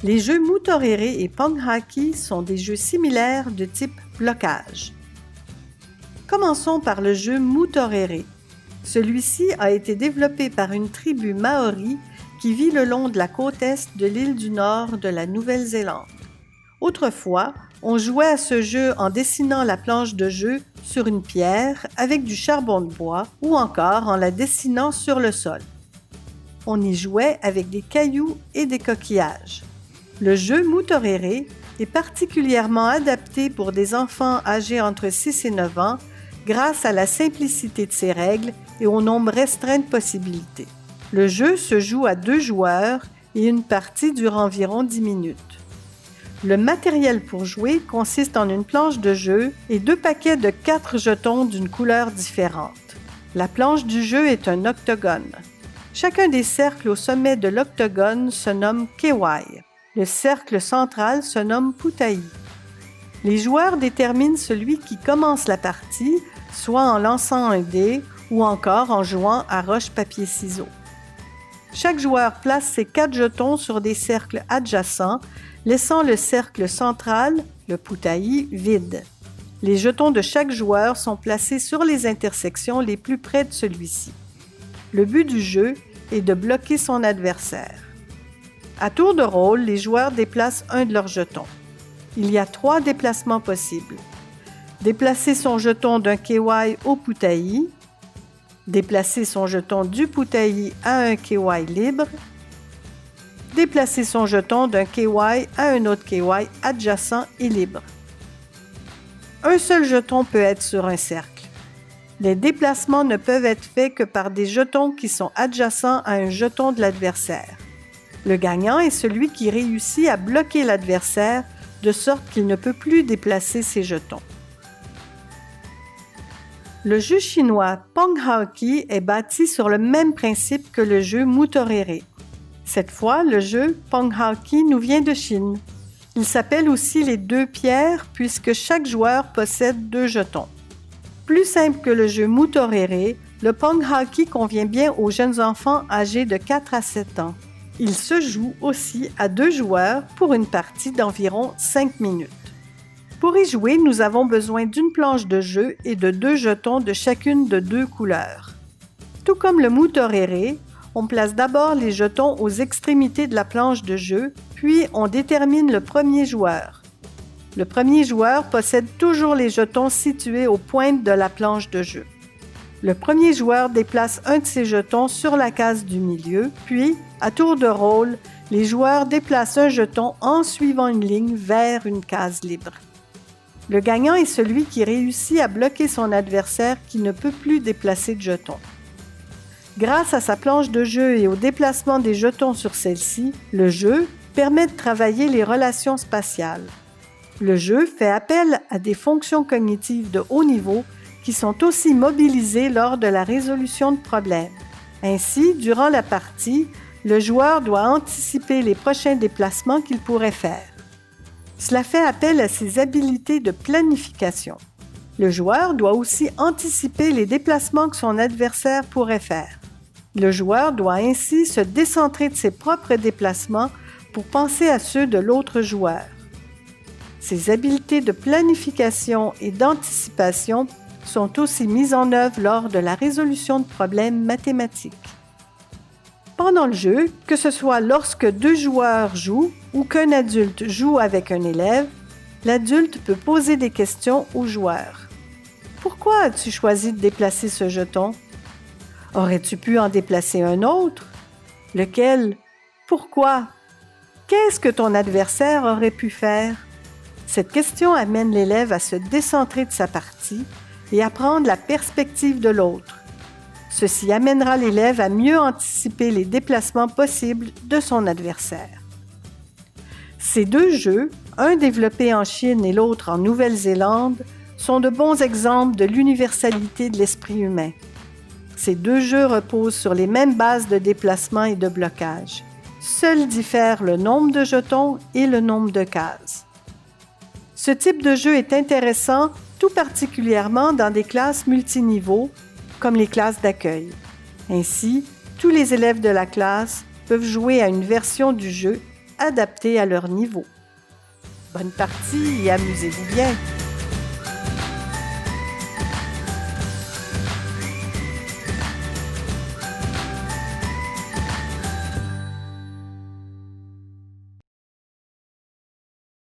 Les jeux Mutorere et Pong Hockey sont des jeux similaires de type blocage. Commençons par le jeu Mutorere. Celui-ci a été développé par une tribu maori qui vit le long de la côte est de l'île du Nord de la Nouvelle-Zélande. Autrefois, on jouait à ce jeu en dessinant la planche de jeu sur une pierre avec du charbon de bois ou encore en la dessinant sur le sol. On y jouait avec des cailloux et des coquillages. Le jeu Mutorere est particulièrement adapté pour des enfants âgés entre 6 et 9 ans grâce à la simplicité de ses règles et au nombre restreint de possibilités. Le jeu se joue à 2 joueurs et une partie dure environ 10 minutes. Le matériel pour jouer consiste en une planche de jeu et 2 paquets de 4 jetons d'une couleur différente. La planche du jeu est un octogone. Chacun des cercles au sommet de l'octogone se nomme Kewai. Le cercle central se nomme Putai. Les joueurs déterminent celui qui commence la partie, soit en lançant un dé ou encore en jouant à roche-papier-ciseaux. Chaque joueur place ses 4 jetons sur des cercles adjacents, laissant le cercle central, le Putai, vide. Les jetons de chaque joueur sont placés sur les intersections les plus près de celui-ci. Le but du jeu est de bloquer son adversaire. À tour de rôle, les joueurs déplacent un de leurs jetons. Il y a 3 déplacements possibles. Déplacer son jeton d'un Kewai au Putai, déplacer son jeton du Putai à un Kewai libre, déplacer son jeton d'un Kewai à un autre Kewai adjacent et libre. Un seul jeton peut être sur un cercle. Les déplacements ne peuvent être faits que par des jetons qui sont adjacents à un jeton de l'adversaire. Le gagnant est celui qui réussit à bloquer l'adversaire de sorte qu'il ne peut plus déplacer ses jetons. Le jeu chinois Pong Hockey est bâti sur le même principe que le jeu Mutorere. Cette fois, le jeu Pong Hockey nous vient de Chine. Il s'appelle aussi les 2 pierres puisque chaque joueur possède 2 jetons. Plus simple que le jeu Mutorere, le Pong Hockey convient bien aux jeunes enfants âgés de 4 à 7 ans. Il se joue aussi à 2 joueurs pour une partie d'environ 5 minutes. Pour y jouer, nous avons besoin d'une planche de jeu et de 2 jetons de chacune de 2 couleurs. Tout comme le Mutorere, on place d'abord les jetons aux extrémités de la planche de jeu, puis on détermine le premier joueur. Le premier joueur possède toujours les jetons situés aux pointes de la planche de jeu. Le premier joueur déplace un de ses jetons sur la case du milieu, puis, à tour de rôle, les joueurs déplacent un jeton en suivant une ligne vers une case libre. Le gagnant est celui qui réussit à bloquer son adversaire qui ne peut plus déplacer de jetons. Grâce à sa planche de jeu et au déplacement des jetons sur celle-ci, le jeu permet de travailler les relations spatiales. Le jeu fait appel à des fonctions cognitives de haut niveau qui sont aussi mobilisées lors de la résolution de problèmes. Ainsi, durant la partie, le joueur doit anticiper les prochains déplacements qu'il pourrait faire. Cela fait appel à ses habiletés de planification. Le joueur doit aussi anticiper les déplacements que son adversaire pourrait faire. Le joueur doit ainsi se décentrer de ses propres déplacements pour penser à ceux de l'autre joueur. Ces habiletés de planification et d'anticipation sont aussi mises en œuvre lors de la résolution de problèmes mathématiques. Pendant le jeu, que ce soit lorsque 2 joueurs jouent ou qu'un adulte joue avec un élève, l'adulte peut poser des questions au joueur. Pourquoi as-tu choisi de déplacer ce jeton? Aurais-tu pu en déplacer un autre? Lequel? Pourquoi? Qu'est-ce que ton adversaire aurait pu faire? Cette question amène l'élève à se décentrer de sa partie et à prendre la perspective de l'autre. Ceci amènera l'élève à mieux anticiper les déplacements possibles de son adversaire. Ces 2 jeux, un développé en Chine et l'autre en Nouvelle-Zélande, sont de bons exemples de l'universalité de l'esprit humain. Ces 2 jeux reposent sur les mêmes bases de déplacement et de blocage. Seuls diffèrent le nombre de jetons et le nombre de cases. Ce type de jeu est intéressant tout particulièrement dans des classes multiniveaux, comme les classes d'accueil. Ainsi, tous les élèves de la classe peuvent jouer à une version du jeu adaptés à leur niveau. Bonne partie et amusez-vous bien!